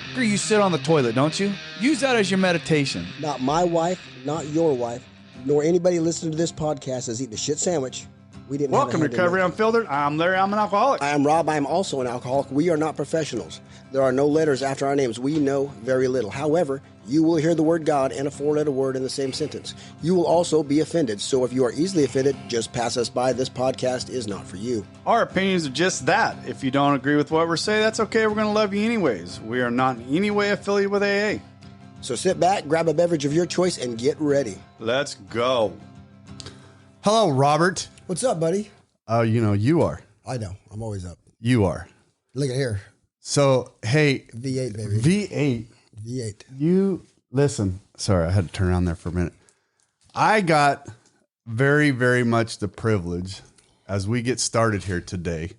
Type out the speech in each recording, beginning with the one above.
After you sit on the toilet, don't you? Use that as your meditation. Not my wife, not your wife, nor anybody listening to this podcast has eaten a shit sandwich. We didn't. Welcome to Recovery Unfiltered. I'm Larry. I'm an alcoholic. I am Rob. I am also an alcoholic. We are not professionals. There are no letters after our names. We know very little. However, you will hear the word God and a four-letter word in the same sentence. You will also be offended. So if you are easily offended, just pass us by. This podcast is not for you. Our opinions are just that. If you don't agree with what we're saying, that's okay. We're going to love you anyways. We are not in any way affiliated with AA. So sit back, grab a beverage of your choice, and get ready. Let's go. Hello, Robert. What's up, buddy? Oh, you are. I know. I'm always up. You are. Look at here. So, hey. V8, baby. V8. V8. You, listen. Sorry, I had to turn around there for a minute. I got very, very much the privilege as we get started here today.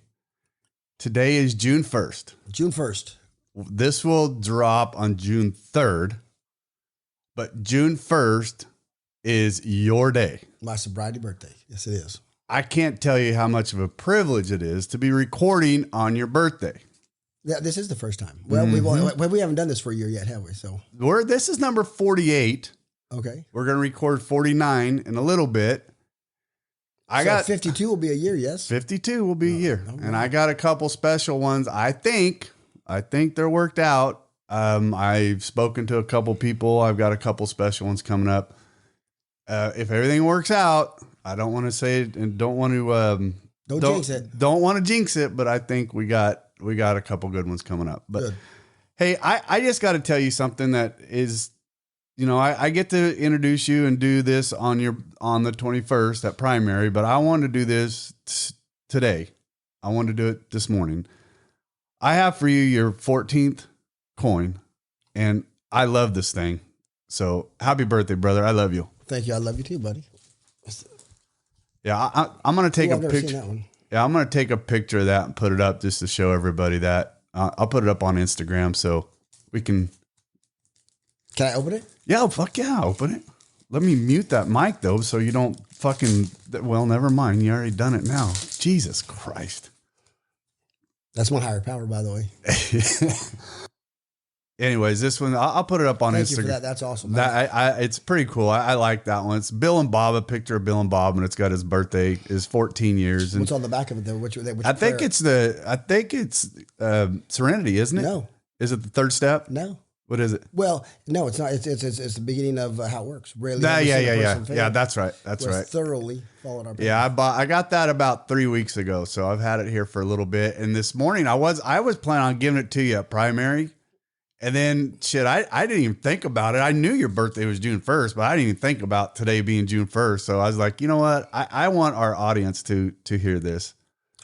Today is June 1st. June 1st. This will drop on June 3rd. But June 1st is your day. My sobriety birthday. Yes, it is. I can't tell you how much of a privilege it is to be recording on your birthday. Yeah, this is the first time. Well, we haven't done this for a year yet, have we? So this is number 48. Okay. We're going to record 49 in a little bit. I got 52 will be a year, yes. 52 will be a year. Okay. And I got a couple special ones. I think they're worked out. I've spoken to a couple people. I've got a couple special ones coming up. If everything works out, I don't want to say it and don't want to don't jinx it. Don't want to jinx it, but I think we got a couple good ones coming up. But good. Hey, I just got to tell you something that is, I get to introduce you and do this on the 21st at primary, but I wanted to do this today. I wanted to do it this morning. I have for you your 14th coin, and I love this thing. So happy birthday, brother. I love you. Thank you. I love you too, buddy. Yeah, I'm going to take a picture. That one. Yeah, I'm going to take a picture of that and put it up just to show everybody that. I'll put it up on Instagram so we can. Can I open it? Yeah, fuck yeah, open it. Let me mute that mic though so you don't fucking. Well, never mind. You already done it now. Jesus Christ. That's my higher power, by the way. Anyways, this one, I'll put it up on Instagram. Thank you for that. That's awesome. It's pretty cool. I like that one. It's Bill and Bob, a picture of Bill and Bob, and it's got his birthday, his 14 years. And what's on the back of it, though? Which I think it's Serenity, isn't it? No. Is it the third step? No. What is it? Well, no, it's not. It's the beginning of how it works. Rarely. Yeah. That's right. That's right. Thoroughly followed our. Yeah, I got that about 3 weeks ago, so I've had it here for a little bit. And this morning, I was planning on giving it to you at primary. And then shit, I didn't even think about it. I knew your birthday was June 1st, but I didn't even think about today being June 1st. So I was like, you know what? I want our audience to hear this.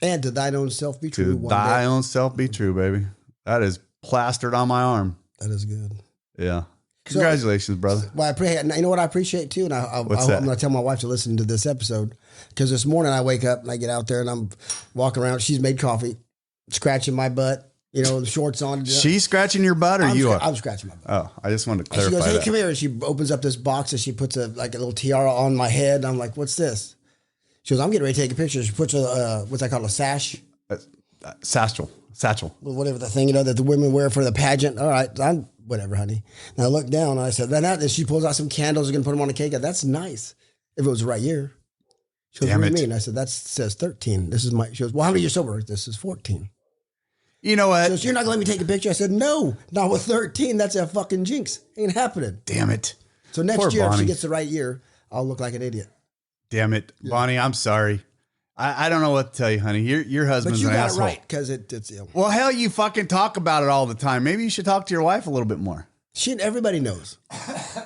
And to thine own self be true. To thy own self be true, baby. That is plastered on my arm. That is good. Yeah. Congratulations, brother. Well, you know what I appreciate too? And I'm going to tell my wife to listen to this episode because this morning I wake up and I get out there and I'm walking around. She's made coffee, scratching my butt. The shorts on. She's scratching your butt, or I'm scratching my butt. Oh, I just wanted to clarify. And she goes, "Hey, come here!" And she opens up this box and she puts a little tiara on my head. And I'm like, "What's this?" She goes, "I'm getting ready to take a picture." She puts what's that called, a sash? Satchel. Well, whatever the thing that the women wear for the pageant. All right, whatever, honey. And I look down and I said, "Then she pulls out some candles. You're gonna put them on a cake. That's nice. If it was the right year." She goes, "What do you mean?" I said, "That says 13. This is my." She goes, "Well, how many years sober?" This is 14. You know what? She goes, "You're not going to let me take a picture?" I said, "No, not with 13. That's a fucking jinx. Ain't happening." Damn it. So next year, if she gets the right year, I'll look like an idiot. Damn it. Yeah. Bonnie, I'm sorry. I don't know what to tell you, honey. Your husband's an asshole. But you got it right, because it's... Well, hell, you fucking talk about it all the time. Maybe you should talk to your wife a little bit more. Everybody knows.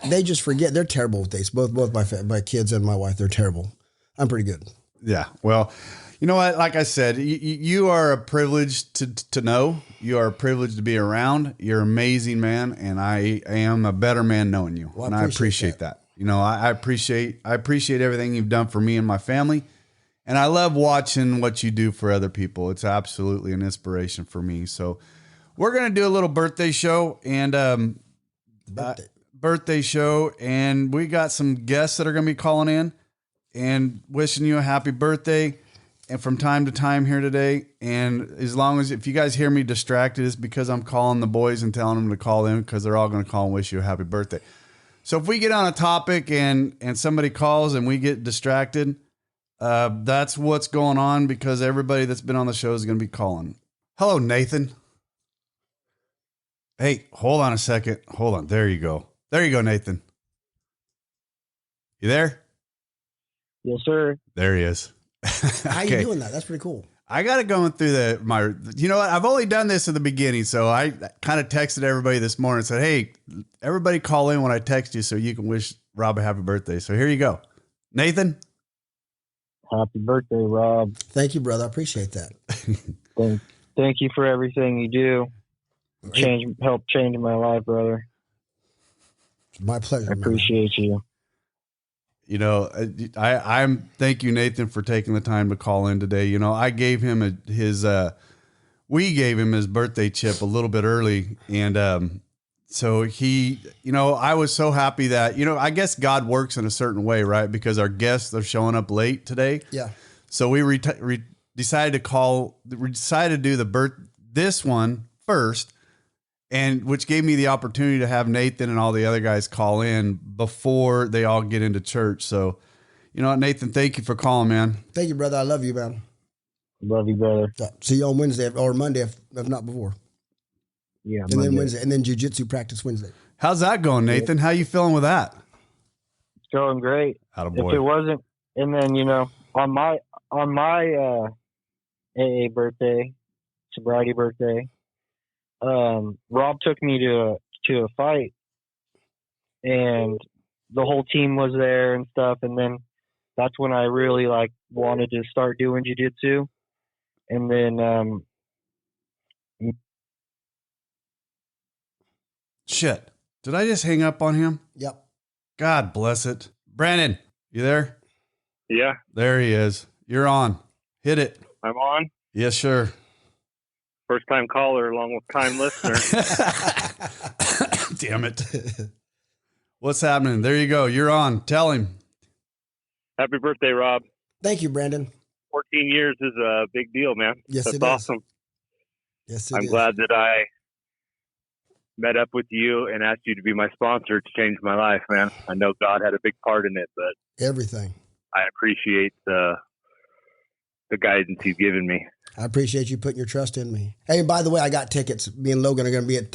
They just forget. They're terrible with dates. Both my kids and my wife, they're terrible. I'm pretty good. Yeah, well... You know what? Like I said, you are a privilege to know. You are a privilege to be around. You're an amazing man, and I am a better man knowing you. Well, and I appreciate that. I appreciate everything you've done for me and my family, and I love watching what you do for other people. It's absolutely an inspiration for me. So we're gonna do a little birthday show and birthday show, and we got some guests that are gonna be calling in and wishing you a happy birthday. and from time to time here today. And as long as, if you guys hear me distracted, it's because I'm calling the boys and telling them to call in, because they're all going to call and wish you a happy birthday. So if we get on a topic and somebody calls and we get distracted, that's what's going on, because everybody that's been on the show is going to be calling. Hello, Nathan. Hey, hold on a second. Hold on. There you go. There you go, Nathan. You there? Yes, sir. There he is. How you doing that? That's pretty cool. I got to go through you know what? I've only done this at the beginning. So I kind of texted everybody this morning and said, hey, everybody call in when I text you so you can wish Rob a happy birthday. So here you go. Nathan. Happy birthday, Rob. Thank you, brother. I appreciate that. Thank you for everything you do. Help change my life, brother. It's my pleasure. I appreciate you. You know, I'm thank you, Nathan, for taking the time to call in today. You know, I gave him we gave him his birthday chip a little bit early. And, so he, you know, I was so happy that, you know, I guess God works in a certain way, right? Because our guests are showing up late today. Yeah. So we decided to do this one first, and which gave me the opportunity to have Nathan and all the other guys call in before they all get into church. So, you know, Nathan, thank you for calling, man. Thank you, brother. I love you, man. Love you, brother. See you on Wednesday or Monday, if not before. Yeah. And then Wednesday, and then jiu-jitsu practice Wednesday. How's that going, Nathan? How you feeling with that? It's going great. Attaboy. If it wasn't, and then, you know, on my AA birthday, sobriety birthday, Rob took me to a fight, and the whole team was there and stuff. And then that's when I really wanted to start doing jiu-jitsu. And then, shit. Did I just hang up on him? Yep. God bless it. Brandon, you there? Yeah. There he is. You're on. Hit it. I'm on. Yes, sir. First time caller along with time listener. Damn it. What's happening? There you go. You're on. Tell him. Happy birthday, Rob. Thank you, Brandon. 14 years is a big deal, man. Yes, That's it awesome. is. Yes, I'm glad that I met up with you and asked you to be my sponsor to change my life, man. I know God had a big part in it, but everything. I appreciate the guidance he's given me. I appreciate you putting your trust in me. Hey, and by the way, I got tickets. Me and Logan are going to be at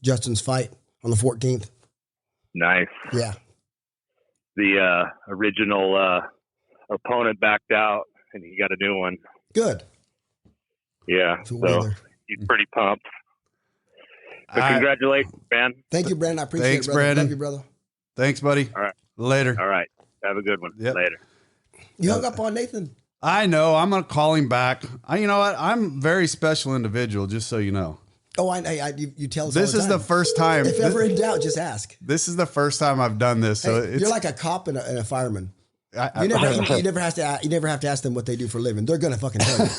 Justin's fight on the 14th. Nice. Yeah. The original opponent backed out, and he got a new one. Good. Yeah. So he's pretty pumped. But congratulations, man. Thank you, Brandon. I appreciate Thanks, it, brother. Brandon. Love you, brother. Thanks, buddy. All right. Later. All right. Have a good one. Yep. Later. You hung up on Nathan. I know. I'm going to call him back. You know what? I'm a very special individual, just so you know. Oh, you tell us This all is the the time. first time. If ever in doubt, just ask. This is the first time I've done this. So Hey, you're like a cop and a fireman. You never have to ask them what they do for a living. They're gonna fucking tell you.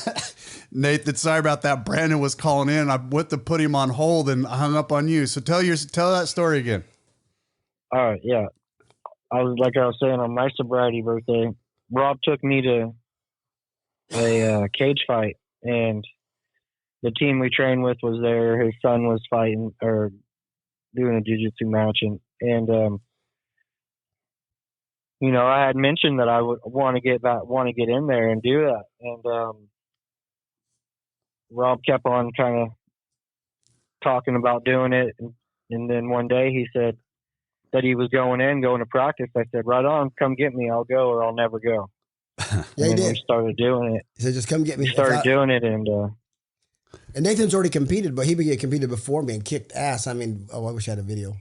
Nathan, sorry about that. Brandon was calling in. I went to put him on hold and I hung up on you. So tell that story again. all right. Yeah. I was saying, on my sobriety birthday, Rob took me to a cage fight, and the team we trained with was there. His son was fighting or doing a jiu-jitsu match, and you know, I had mentioned that I would want to get in there and do that, and Rob kept on kind of talking about doing it, and then one day he said that he was going to practice. I said, right on, come get me. I'll go or I'll never go. Yeah, he did. We started doing it. He said, just come get me. We started doing it, and Nathan's already competed, but he competed before me and kicked ass. I mean, I wish I had a video.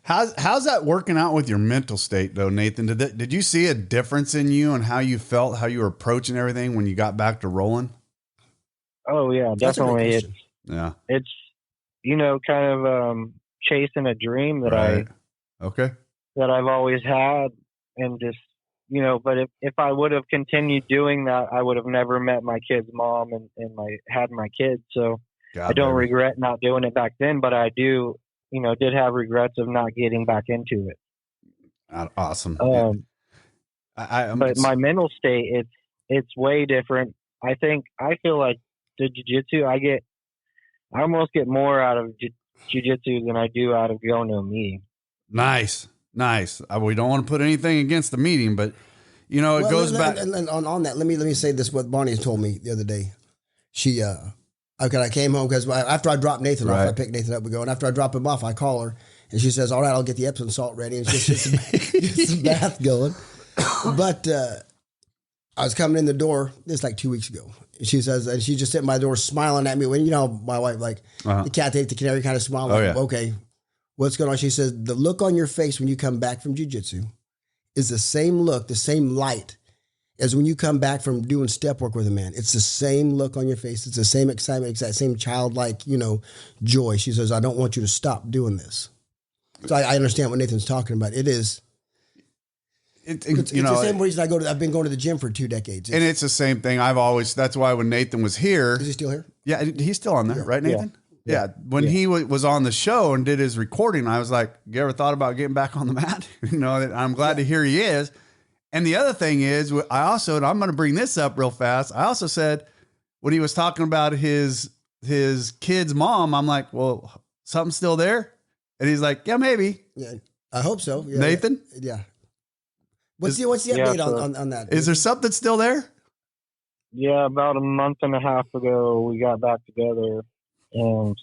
How's that working out with your mental state, though, Nathan? Did you see a difference in you and how you felt, how you were approaching everything when you got back to rolling? oh yeah, That's a great definitely. question. Yeah. It's you know, kind of chasing a dream that Right. Okay. I've always had, and just, you know, but if I would have continued doing that, I would have never met my kid's mom and had my kids. So God, I don't baby. regret not doing it back then, but I do, you know, did have regrets of not getting back into it. Awesome. But my mental state, it's way different. I feel like the jiu-jitsu, I almost get more out of jiu-jitsu than I do out of going to a meeting. Nice. We don't want to put anything against the meeting, but you know, it goes back. And on that, let me say this, what Bonnie told me the other day. She, I came home because after I dropped Nathan off, I picked Nathan up, we go, and after I drop him off, I call her, and she says, all right, I'll get the Epsom salt ready, and she gets some bath going. But I was coming in the door, this like 2 weeks ago. She says, and she just sitting by the door smiling at me. When, you know, my wife, like, the cat ate the canary kind of smile. Like, okay, what's going on? She says, the look on your face when you come back from jiu-jitsu is the same look, the same light as when you come back from doing step work with a man. It's the same look on your face. It's the same excitement, it's that same childlike, you know, joy. She says, I don't want you to stop doing this. So I understand what Nathan's talking about. It is. It's the same reason I've been going to the gym for 2 decades. And it's the same thing. That's why when Nathan was here. Is he still here? Yeah, he's still on there, right, Nathan? Yeah. When he was on the show and did his recording, I was like, you ever thought about getting back on the mat? You know, I'm glad to hear he is. And the other thing is, and I'm going to bring this up real fast. I also said when he was talking about his kid's mom, I'm like, well, something's still there? And he's like, yeah, maybe. Yeah, I hope so. Yeah, Nathan? Yeah. What's the update on that? Is there something still there? Yeah, about a month and a half ago, we got back together, and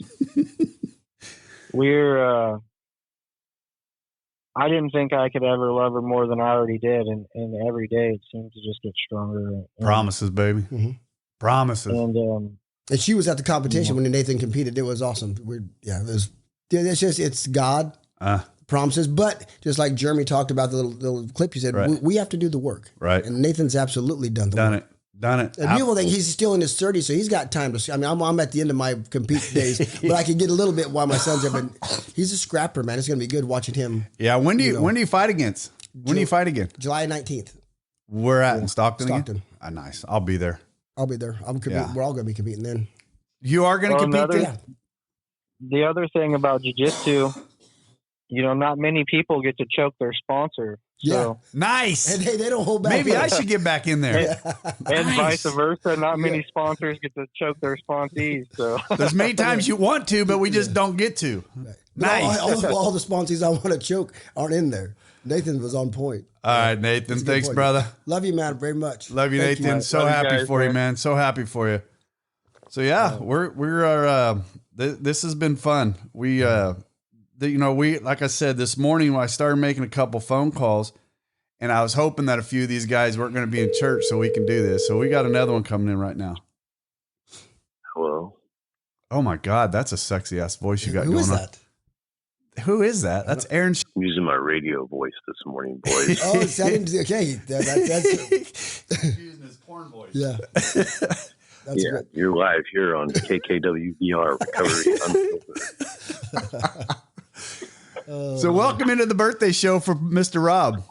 I didn't think I could ever love her more than I already did, and every day it seems to just get stronger. Promises, baby. Mm-hmm. Promises. And she was at the competition when Nathan competed. It was awesome. It's God. Promises, but just like Jeremy talked about the little clip you said, we have to do the work. Right. And Nathan's absolutely done the work. Done it. The beautiful thing, he's still in his 30s, so he's got time to. I mean, I'm at the end of my compete days, but I can get a little bit while my son's there. But he's a scrapper, man. It's going to be good watching him. Yeah. When do you fight against? When do you fight again? July 19th. We're in Stockton. Stockton. Again? Nice. I'll be there. We're all going to be competing then. You are going to compete. The other thing about jiu-jitsu, you know, not many people get to choke their sponsor. So. Nice. And they don't hold back. Maybe I should get back in there. And vice versa. Not many sponsors get to choke their sponsees. So there's many times you want to, but we just don't get to. Right. Nice. All the sponsees I want to choke aren't in there. Nathan was on point. All right, Nathan. Thanks, brother. Love you, man, very much. Love you, Nathan. You, so happy guys, for you, man. So happy for you. So yeah, this has been fun. We like I said this morning when I started making a couple phone calls, and I was hoping that a few of these guys weren't going to be in church so we can do this. So we got another one coming in right now. Hello. Oh my God, that's a sexy ass voice you got going on. Who is that? That's Aaron. I'm using my radio voice this morning, boys. Oh, it's okay. That's using his porn voice. Yeah. Good. You're live here on KKWVR Recovery Unfiltered. So welcome into the birthday show for Mr. Rob.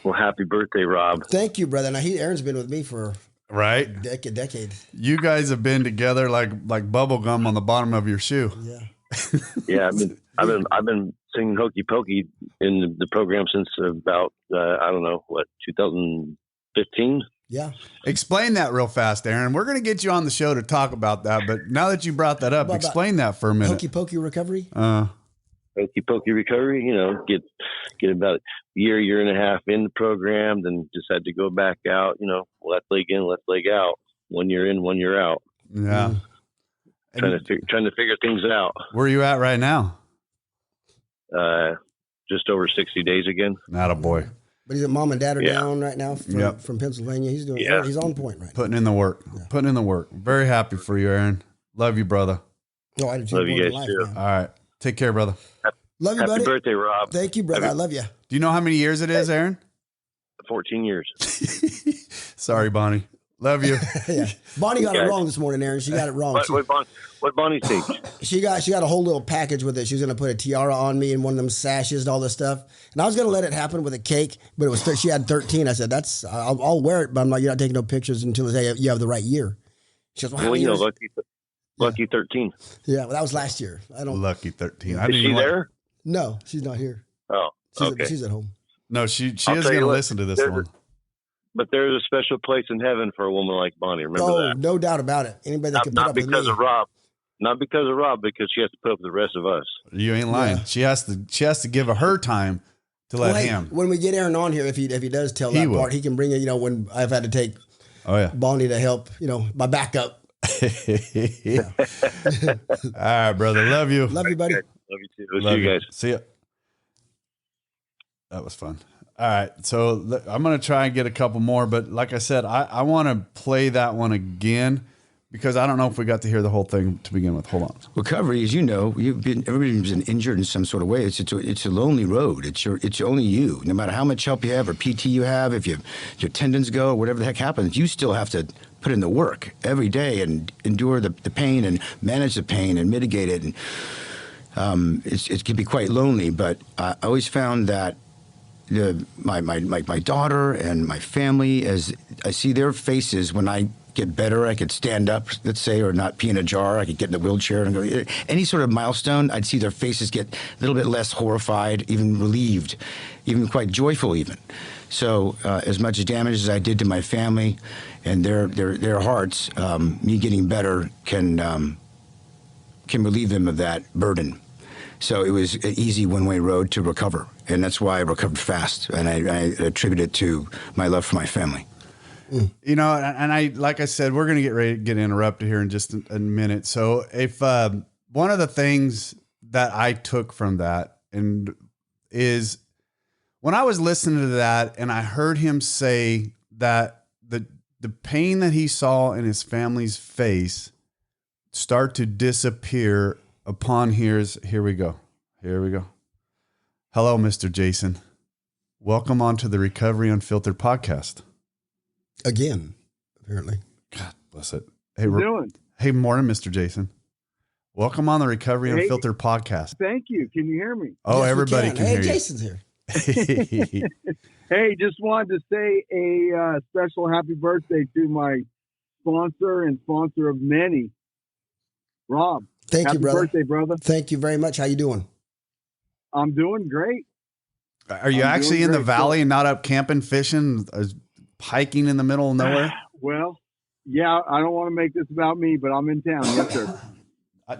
Well, happy birthday, Rob. Thank you, brother. Now Aaron's been with me for a decade. You guys have been together like bubble gum on the bottom of your shoe. Yeah. Yeah, I've been singing Hokey Pokey in the program since about 2015. Yeah. Explain that real fast, Aaron. We're going to get you on the show to talk about that, but now that you brought that up, explain that for a minute. Hokey Pokey Recovery? Hokey Pokey Recovery, get about a year and a half in the program, then decide to go back out, left leg in, left leg out, 1 year in, 1 year out. Yeah. Trying to figure things out. Where are you at right now? Just over 60 days again. Not a boy. But he's at mom and dad are down right now from Pennsylvania. He's doing he's on point right now. Putting in the work. Yeah. Putting in the work. Very happy for you, Aaron. Love you, brother. No, I do love you guys too. All right. Take care, brother. Love you, buddy. Happy birthday, Rob. Thank you, brother. I love you. Do you know how many years it is, Aaron? 14 years. Sorry, Bonnie. Love you. Yeah. Bonnie got it wrong this morning, Aaron. She got it wrong. What Bonnie think? She got a whole little package with it. She was going to put a tiara on me and one of them sashes and all this stuff. And I was going to let it happen with a cake, but it was she had 13. I said, I'll wear it, but you're not taking no pictures until you have the right year. She goes, lucky 13. Yeah, well, that was last year. Lucky 13. Is she there? No, she's not here. Oh, okay. She's at home. No, she is going to listen to this one. But there's a special place in heaven for a woman like Bonnie. Remember Oh, that. no doubt about it. Anybody that can put Not up with because me. of Rob. Not because of Rob, because she has to put up with the rest of us. You ain't lying. Yeah. She has to give her time to let Hey, him. when we get Aaron on here, if he does tell He that will. part, he can bring it. You know, when I've had to take Oh yeah. Bonnie to help, you know, my backup. All right, brother. Love you. Love you, buddy. Love you too. We'll Love see you guys. See ya. That was fun. All right. So I'm going to try and get a couple more, but like I said, I want to play that one again because I don't know if we got to hear the whole thing to begin with. Hold on. Recovery, as you know, everybody's been injured in some sort of way. It's a lonely road. It's only you. No matter how much help you have or PT you have, if your tendons go or whatever the heck happens, you still have to put in the work every day and endure the pain and manage the pain and mitigate it. And it can be quite lonely. But I always found that my daughter and my family, as I see their faces when I get better, I could stand up, let's say, or not pee in a jar. I could get in a wheelchair and go. Any sort of milestone, I'd see their faces get a little bit less horrified, even relieved, even quite joyful, even. So, as much damage as I did to my family and their hearts, me getting better can relieve them of that burden. So it was an easy one-way road to recover, and that's why I recovered fast. And I attribute it to my love for my family. You know, and I, like I said, we're going to get ready to get interrupted here in just a minute. So if one of the things that I took from that and is when I was listening to that and I heard him say that the pain that he saw in his family's face start to disappear upon here we go. Here we go. Hello, Mr. Jason. Welcome on to the Recovery Unfiltered podcast. Again, apparently. God bless it. Hey, morning, Mr. Jason. Welcome on the Recovery Unfiltered podcast. Thank you. Can you hear me? Oh, Yes, we everybody can hear Jason's here. you. Hey, just wanted to say a special happy birthday to my sponsor and sponsor of many, Rob. Thank you, Happy brother. birthday, brother. Thank you very much. How you doing? I'm doing great. Are you I'm actually doing in the great. valley and not up camping, fishing, hiking in the middle of nowhere? Well, yeah, I don't want to make this about me, but I'm in town. Yes, sir.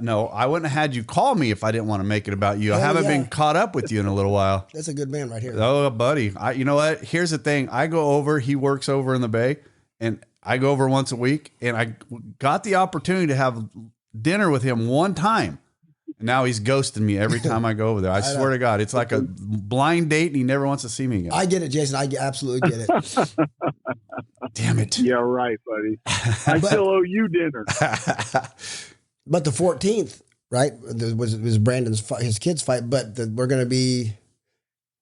No, I wouldn't have had you call me if I didn't want to make it about you. I Hell haven't yeah. been caught up with you in a little while. That's a good man right here. Oh, buddy. You know what? Here's the thing. I go over, he works over in the Bay, and I go over once a week, and I got the opportunity to have dinner with him one time. And now he's ghosting me every time I go over there. I swear to God, it's like a blind date, and he never wants to see me again. I get it, Jason. I absolutely get it. Damn it. Yeah, right, buddy. I still owe you dinner. But the 14th, right, was Brandon's his kids' fight. But we're gonna go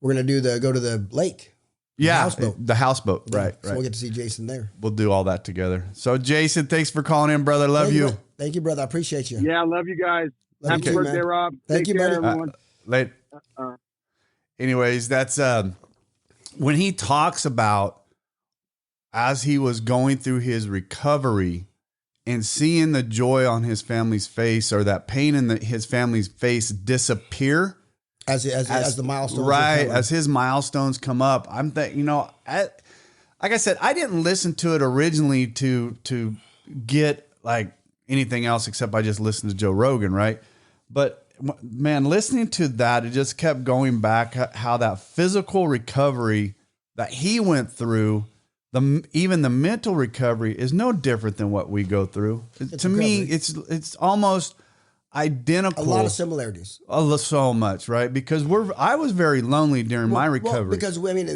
to the lake. Yeah, houseboat. the houseboat. Yeah, Right, So right. we'll get to see Jason there. We'll do all that together. So, Jason, thanks for calling in, brother. Love you. Thank you, brother. I appreciate you. Yeah, I love you guys. Love Happy you too, birthday, man. Rob. Thank Take you, care, buddy. everyone. Late. Anyways, that's when he talks about as he was going through his recovery and seeing the joy on his family's face or that pain in his family's face disappear As the milestones, right? are coming. As his milestones come up, I'm like I said, I didn't listen to it originally to get like anything else except I just listened to Joe Rogan, right? But man, listening to that, it just kept going back how that physical recovery that he went through, even the mental recovery is no different than what we go through. To me, it's almost identical. A lot of similarities. So much, right? Because I was very lonely during my recovery. Because I mean,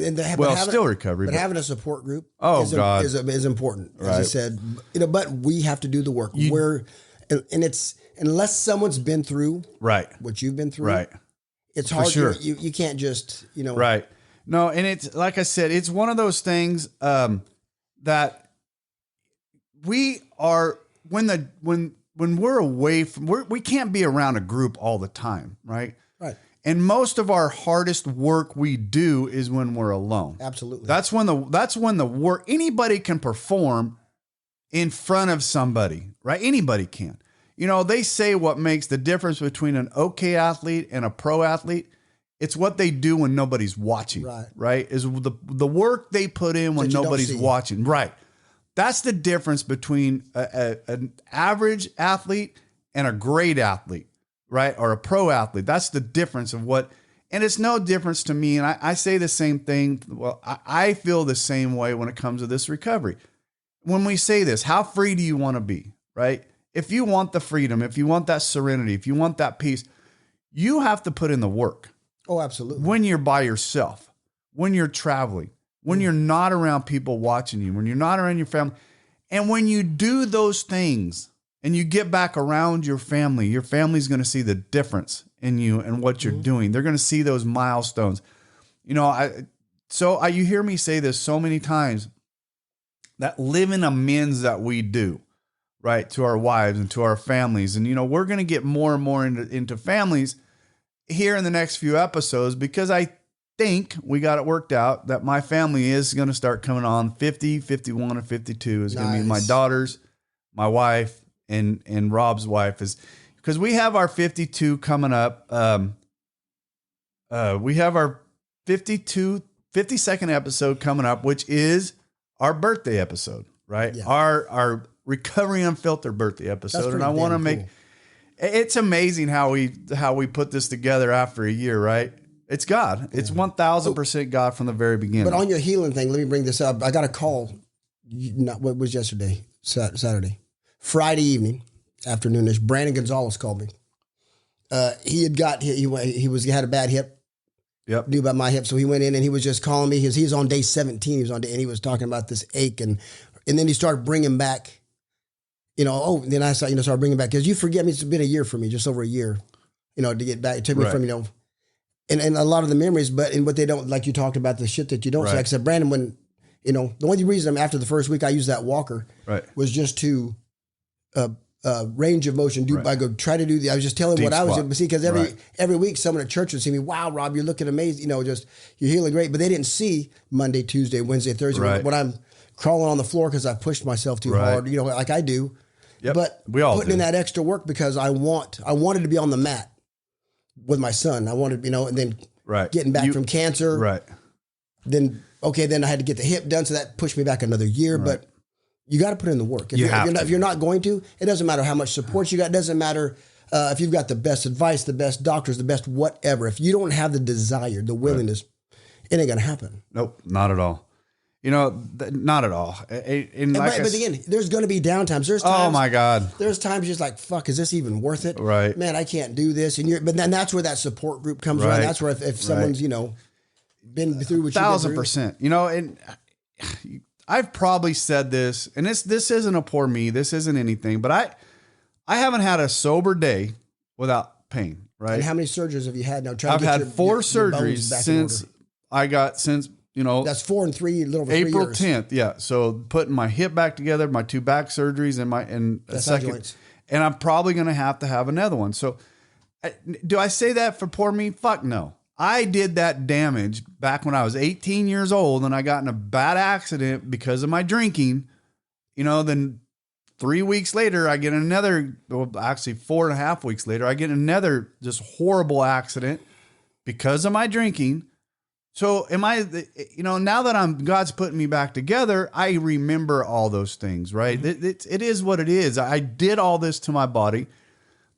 still recovery, but but having a support group, God, is important. As right. you said, but we have to do the work. And it's unless someone's been through right what you've been through, right. It's hard. Sure. You can't just right. No, and it's like I said, it's one of those things that we are when we're away from we can't be around a group all the time, right? Right. And most of our hardest work we do is when we're alone. Absolutely. That's when the work anybody can perform in front of somebody, right? Anybody can. They say what makes the difference between an okay athlete and a pro athlete It's what they do when nobody's watching, right? Is the work they put in when nobody's watching, right? That's the difference between an average athlete and a great athlete, right? Or a pro athlete. That's the difference of what, and it's no difference to me. And I say the same thing. Well, I feel the same way when it comes to this recovery. When we say this, how free do you want to be, right? If you want the freedom, if you want that serenity, if you want that peace, you have to put in the work. Oh, absolutely. When you're by yourself, when you're traveling, when you're not around people watching you, when you're not around your family. And when you do those things and you get back around your family's going to see the difference in you and what you're doing. They're going to see those milestones. You know, you hear me say this so many times, that living amends that we do, right, to our wives and to our families. And, you know, we're going to get more and more into families here in the next few episodes, because I think we got it worked out that my family is going to start coming on 50, 51, and 52 is going to be my daughters, my wife, and Rob's wife, is because we have our 52 coming up. We have our 52nd episode coming up, which is our birthday episode, right? Yeah. Our Recovery Unfiltered birthday episode. And I want to make, it's amazing how we put this together after a year, right? It's God. It's 1000% God from the very beginning. But on your healing thing, let me bring this up. I got a call. What was yesterday? Saturday, Friday evening, afternoonish. Brandon Gonzalez called me. He had a bad hip. Yep. Knew about my hip, so he went in and he was just calling me. He was on day 17. He was on day, and he was talking about this ache, and then he started bringing back. Then I started bringing back, because you forget me. It's been a year for me, just over a year, to get back. It took me from, and a lot of the memories, but what they don't, like you talked about, the shit that you don't say. Like I said, Brandon, when, the only reason after the first week I used that walker was just to range of motion. I go try to do I was just telling Deep what squat. I was doing. See, because every week someone at church would see me, wow, Rob, you're looking amazing. Just, you're healing great. But they didn't see Monday, Tuesday, Wednesday, Thursday, when I'm crawling on the floor because I pushed myself too hard, like I do. Yep. But we all putting in that extra work, because I wanted to be on the mat with my son. I wanted, and then getting back from cancer. Right. Then I had to get the hip done. So that pushed me back another year. Right. But you got to put in the work. If you're not going to, it doesn't matter how much support you got. It doesn't matter if you've got the best advice, the best doctors, the best whatever. If you don't have the desire, the willingness, it ain't going to happen. Nope, not at all. Not at all. But again, there's going to be downtimes. There's times. Oh my God. There's times you're just like, fuck, is this even worth it? Right. Man, I can't do this. But then that's where that support group comes around. That's where if someone's, been through what 1,000%. And I've probably said this, and this isn't a poor me. This isn't anything, but I haven't had a sober day without pain. Right. And how many surgeries have you had now? I've had 4 surgeries since that's 4 and 3, a little over April 3 years. 10th. Yeah. So putting my hip back together, my 2 back surgeries, and a second, joints. And I'm probably going to have another one. So do I say that for poor me? Fuck no. I did that damage back when I was 18 years old, and I got in a bad accident because of my drinking. Then 3 weeks later, I get another, actually 4.5 weeks later, I get another just horrible accident because of my drinking. So am I, now that God's putting me back together, I remember all those things, right? Mm-hmm. It is what it is. I did all this to my body.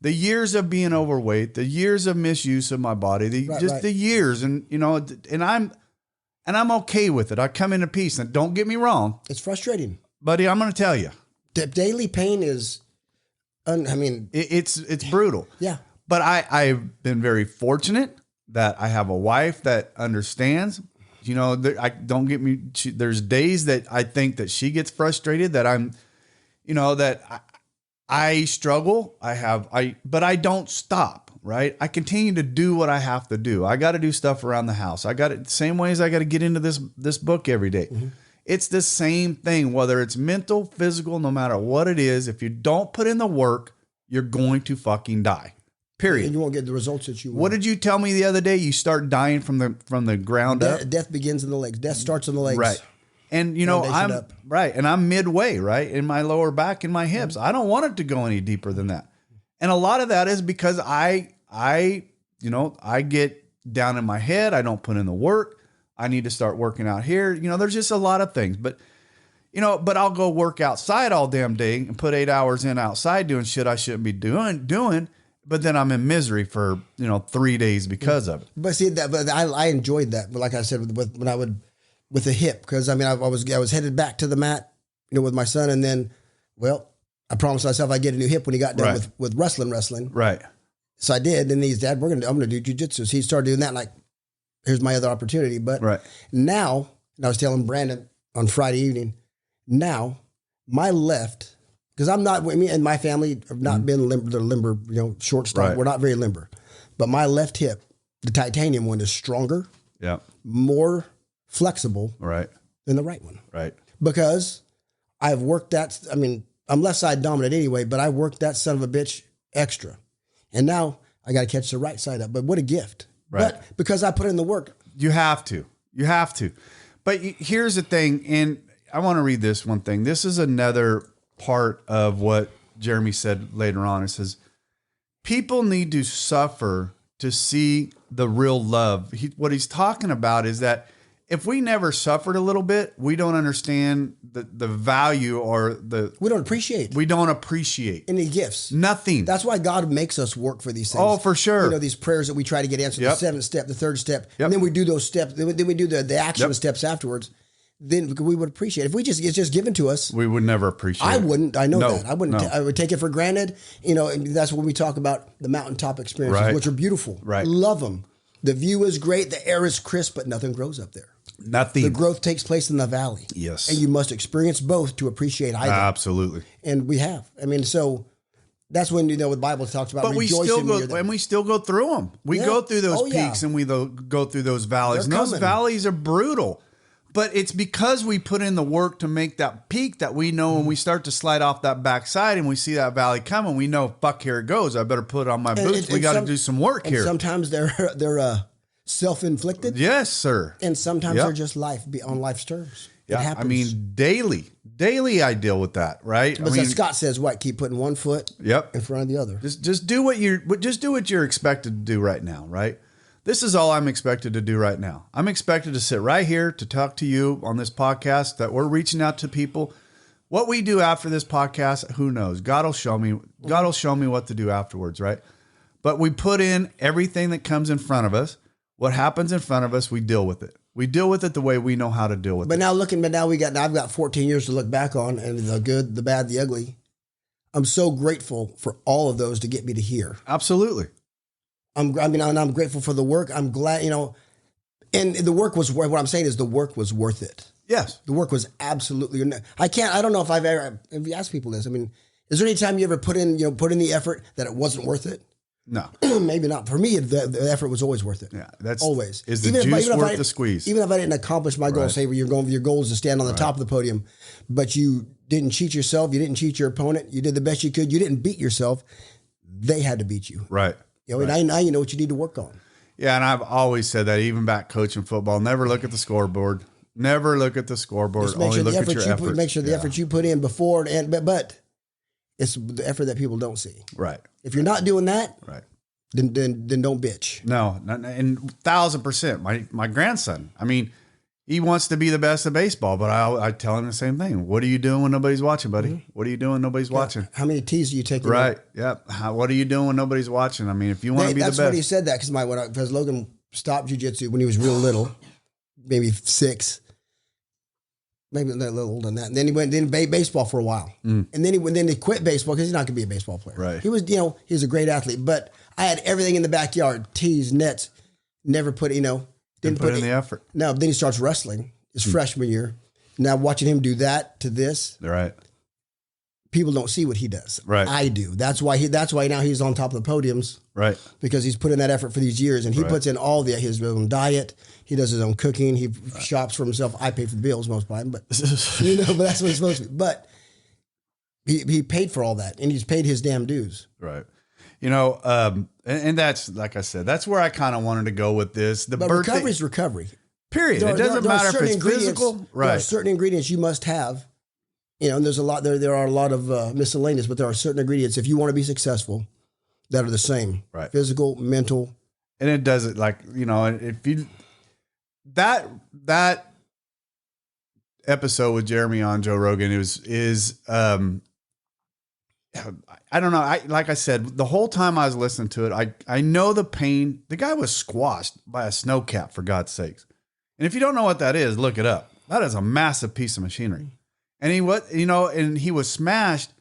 The years of being overweight, the years of misuse of my body, the years, and I'm okay with it. I come into peace, and don't get me wrong. It's frustrating. Buddy, I'm going to tell you. The daily pain is, it's brutal. Yeah. But I've been very fortunate that I have a wife that understands. Don't get me. There's days that I think that she gets frustrated, that I'm, that I struggle. But I don't stop. Right. I continue to do what I have to do. I got to do stuff around the house. I got it the same way as I got to get into this book every day. Mm-hmm. It's the same thing, whether it's mental, physical, no matter what it is. If you don't put in the work, you're going to fucking die. Period. And you won't get the results that you want. What did you tell me the other day? You start dying from the ground up. Death begins in the legs. Death starts in the legs. Right. And I'm midway, right, in my lower back and my hips. Mm-hmm. I don't want it to go any deeper than that. And a lot of that is because I get down in my head. I don't put in the work. I need to start working out here. You know, there's just a lot of things, but I'll go work outside all damn day and put 8 hours in outside doing shit I shouldn't be doing. But then I'm in misery for, 3 days because of it. But see but I enjoyed that. But like I said, with the hip, because I was headed back to the mat, with my son, and then, I promised myself I'd get a new hip when he got done with wrestling. Right. So I did, and he's, Dad, I'm gonna do jujitsu. So he started doing that. Like, here's my other opportunity. But now, and I was telling Brandon on Friday evening, now my left, because I'm not, me and my family have not been limber, short stock. Right. We're not very limber, but my left hip, the titanium one, is stronger, more flexible, than the right one, because I've worked that. I mean, I'm left side dominant anyway, but I worked that son of a bitch extra. And now I got to catch the right side up. But what a gift. Right. But because I put in the work. You have to. But here's the thing. And I want to read this one thing. This is another part of what Jeremy said later on. It says, people need to suffer to see the real love. What he's talking about is that if we never suffered a little bit, we don't understand the value or we don't appreciate any gifts. Nothing. That's why God makes us work for these things. Oh, for sure. These prayers that we try to get answered, the 7th step, the 3rd step, and then we do those steps. Then we do the action steps afterwards. Then we would appreciate it. If it's just given to us, we would never appreciate it. I wouldn't. I know that. I wouldn't. I would take it for granted. And that's when we talk about the mountaintop experiences, which are beautiful. Right. Love them. The view is great. The air is crisp, but nothing grows up there. Nothing. The growth takes place in the valley. Yes. And you must experience both to appreciate either. Absolutely. And we have. I mean, so that's when, the Bible talks about rejoicing. But we still go through them. We go through those peaks and we go through those valleys. And those valleys are brutal. But it's because we put in the work to make that peak that we know when we start to slide off that backside and we see that valley coming, we know, fuck, here it goes. I better put on my boots. We got to do some work here. Sometimes they're self-inflicted. Yes, sir. And sometimes they're just on life's terms. It happens. I mean, daily I deal with that, right? But Scott says, keep putting one foot in front of the other. Just do what you're expected to do right now, right? This is all I'm expected to do right now. I'm expected to sit right here to talk to you on this podcast, that we're reaching out to people. What we do after this podcast, who knows? God will show me what to do afterwards, right? But we put in everything that comes in front of us. What happens in front of us, we deal with it. We deal with it the way we know how to deal with it. But I've got 14 years to look back on, and the good, the bad, the ugly. I'm so grateful for all of those to get me to here. Absolutely. I'm grateful for the work. I'm glad, and the work was what I'm saying is the work was worth it. Yes. The work was absolutely, I don't know if if you ask people this, I mean, is there any time you ever put in the effort that it wasn't worth it? No. Maybe not. For me, the effort was always worth it. Yeah. That's always. Is the juice worth the squeeze? Even if I didn't accomplish my goal, say your goal is to stand on the top of the podium, but you didn't cheat yourself. You didn't cheat your opponent. You did the best you could. You didn't beat yourself. They had to beat you. Right. And now you know what you need to work on. Yeah, and I've always said that, even back coaching football. Never look at the scoreboard. Never look at the scoreboard. Only look at your effort. Make sure the effort you put in before but it's the effort that people don't see. Right. If you're not doing that, then don't bitch. No, and 1,000%. My grandson. I mean, he wants to be the best at baseball, but I tell him the same thing. What are you doing when nobody's watching, buddy? Mm-hmm. What are you doing when nobody's watching? How many tees do you take? Right. Yep. What are you doing when nobody's watching? I mean, if you want to be the best. That's what he said that because Logan stopped jiu-jitsu when he was real little, maybe 6, maybe a little older than that. And then he went baseball for a while, and then he quit baseball because he's not going to be a baseball player. Right. He was he was a great athlete, but I had everything in the backyard: tees, nets. Never put Didn't put in the effort. No, then he starts wrestling his freshman year. Now watching him do that to this, right? People don't see what he does. Right. I do. That's why now he's on top of the podiums. Right. Because he's put in that effort for these years, and he puts in all his own diet. He does his own cooking. He shops for himself. I pay for the bills most of the time, but but that's what it's supposed to be. But he paid for all that, and he's paid his damn dues. Right. And that's, like I said, that's where I kind of wanted to go with this. But recovery is recovery. Period. It doesn't matter if it's physical. Right. There are certain ingredients you must have. And there's a lot there are a lot of miscellaneous, but there are certain ingredients if you want to be successful that are the same. Right. Physical, mental, And it does it like, you know, if you, that episode with Jeremy on Joe Rogan I don't know. Like I said, the whole time I was listening to it, I know the pain. The guy was squashed by a snowcat, for God's sakes. And if you don't know what that is, look it up. That is a massive piece of machinery. And he was smashed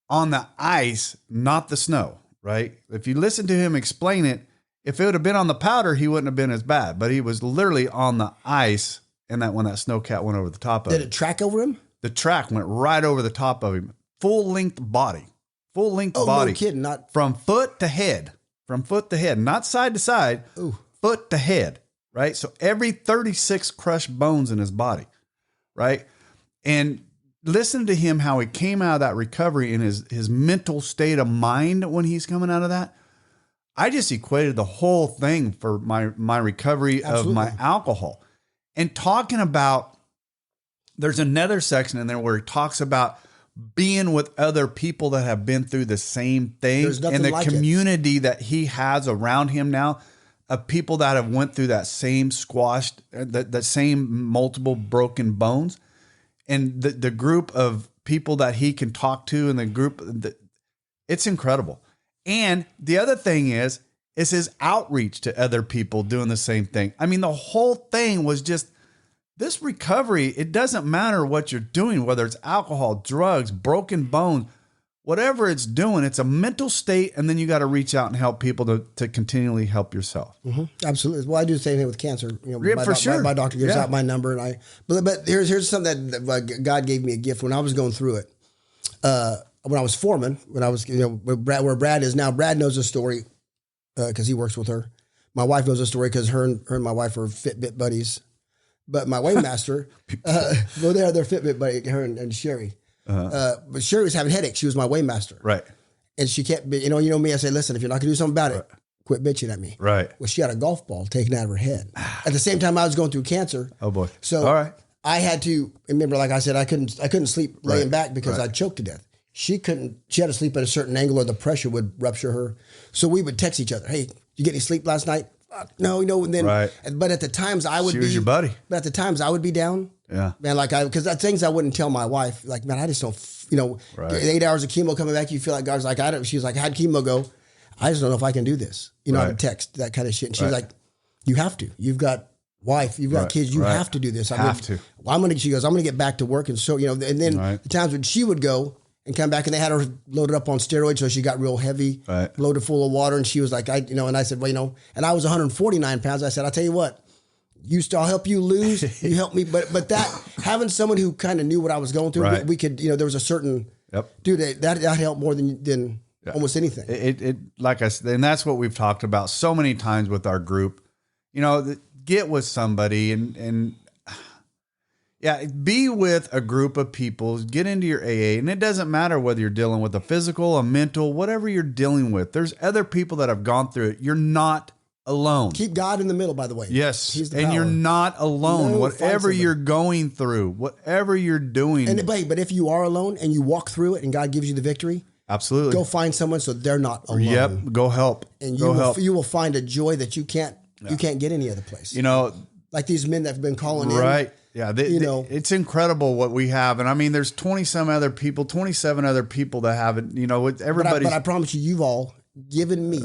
on the ice, not the snow, right? If you listen to him explain it, if it would have been on the powder, he wouldn't have been as bad. But he was literally on the ice, and when that snowcat went over the top of him. Did it track over him? The track went right over the top of him. Full length body. No kidding. Not from foot to head, not side to side, foot to head, right? So every 36 crushed bones in his body, right? And listen to him, how he came out of that recovery in his mental state of mind when he's coming out of that. I just equated the whole thing for my recovery of my alcohol. And talking about, there's another section in there where he talks about being with other people that have been through the same thing, and the community that he has around him now of people that have went through that same squashed, that same multiple broken bones, and the group of people that he can talk to, and the group, it's incredible. And the other thing is his outreach to other people doing the same thing. I mean, the whole thing was just, this recovery, it doesn't matter what you're doing, whether it's alcohol, drugs, broken bones, whatever it's doing, it's a mental state. And then you got to reach out and help people to continually help yourself. Mm-hmm. Absolutely. Well, I do the same thing with cancer. My doctor gives out my number, and but here's something that God gave me a gift when I was going through it. When I was foreman, where Brad is now, Brad knows the story because he works with her. My wife knows the story because her and my wife are Fitbit buddies. But my waymaster, they're Fitbit buddy, her and Sherry. But Sherry was having headaches. She was my waymaster. Right. And she kept, you know me, I say, listen, if you're not going to do something about it, quit bitching at me. Right. Well, she had a golf ball taken out of her head. At the same time, I was going through cancer. Oh boy. So all right. I had to, remember, like I said, I couldn't sleep laying back because I'd choked to death. She had to sleep at a certain angle or the pressure would rupture her. So we would text each other. Hey, you get any sleep last night? No, and then, but at the times I would she was your buddy. But at the times I would be down. Yeah. Man, because that's things I wouldn't tell my wife. Like, man, I just don't, 8 hours of chemo coming back, you feel like God's like, she was like, how'd chemo go? I just don't know if I can do this. I would text that kind of shit. And she's like, you have to. You've got wife, you've got kids, you have to do this. She goes, I'm going to get back to work. And so, and then the times when she would go and come back, and they had her loaded up on steroids, so she got real heavy, loaded full of water, and she was like, and I said, well, and I was 149 pounds. I said, I'll tell you what, I'll help you lose, you help me, but that having someone who kind of knew what I was going through, we could, there was a certain, dude, that helped more than almost anything. It like I said, and that's what we've talked about so many times with our group. Get with somebody and be with a group of people, get into your AA, and it doesn't matter whether you're dealing with a physical, a mental, whatever you're dealing with. There's other people that have gone through it. You're not alone. Keep God in the middle, by the way. Yes. And you're not alone. Whatever you're going through, whatever you're doing. But if you are alone and you walk through it and God gives you the victory, absolutely, go find someone so they're not alone. Yep. Go help. And you will find a joy that you can't get any other place. Like these men that have been calling in. Right. Yeah. It's incredible what we have. And I mean, there's 27 other people that have it, with everybody. But I promise you've all given me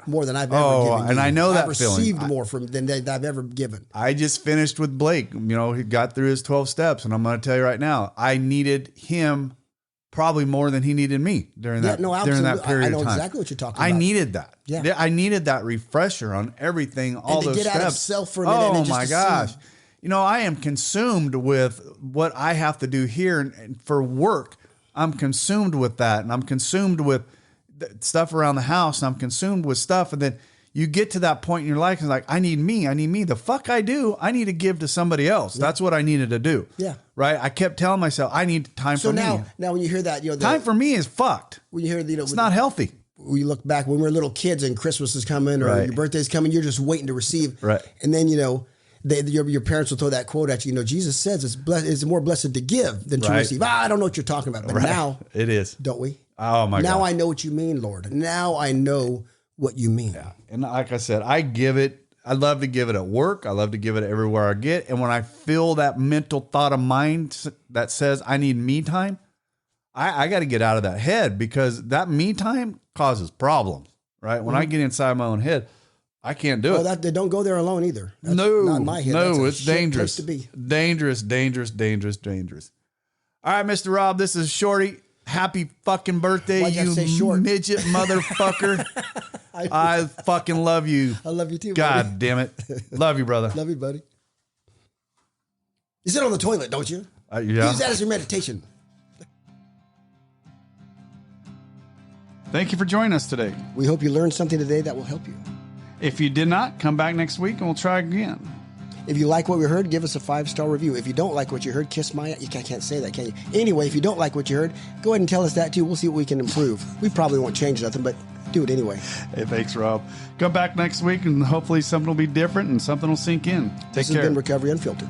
more than I've ever given you. And I know that feeling. I've received more than I've ever given. I just finished with Blake. He got through his 12 steps. And I'm going to tell you right now, I needed him probably more than he needed me during that period of time. I know exactly what you're talking about. I needed that. Yeah. I needed that refresher on everything, all those steps. And to get out of self for a minute. Oh my gosh. I am consumed with what I have to do here and for work. I'm consumed with that. And I'm consumed with stuff around the house. And I'm consumed with stuff. And then you get to that point in your life and it's like, I need me. The fuck I do. I need to give to somebody else. Yeah. That's what I needed to do. Yeah. Right. I kept telling myself, I need time for me. So now when you hear that, time for me is fucked. When you hear, it's not healthy. We look back when we were little kids and Christmas is coming or your birthday's coming, you're just waiting to receive. Right. And then, your parents will throw that quote at you. Jesus says it's more blessed to give than to receive. I don't know what you're talking about, but now it is. Don't we? Oh my God. Now I know what you mean, Lord. Now I know what you mean. Yeah. And like I said, I love to give it at work. I love to give it everywhere I get. And when I feel that mental thought of mine that says I need me time, I got to get out of that head, because that me time causes problems, right? When I get inside my own head, I can't do it. They don't go there alone either. That's no, not my head. no, That's it's dangerous. To be. Dangerous. All right, Mr. Rob, this is Shorty. Happy fucking birthday, Why'd you say you short? midget motherfucker. I fucking love you. I love you too, God buddy. damn it. Love you, brother. Love you, buddy. You sit on the toilet, don't you? Yeah. Use that as your meditation. Thank you for joining us today. We hope you learned something today that will help you. If you did not, come back next week and we'll try again. If you like what we heard, give us a 5-star review. If you don't like what you heard, kiss my... You can't say that, can you? Anyway, if you don't like what you heard, go ahead and tell us that too. We'll see what we can improve. We probably won't change nothing, but do it anyway. Hey, thanks, Rob. Come back next week and hopefully something will be different and something will sink in. Take care. This has been Recovery Unfiltered.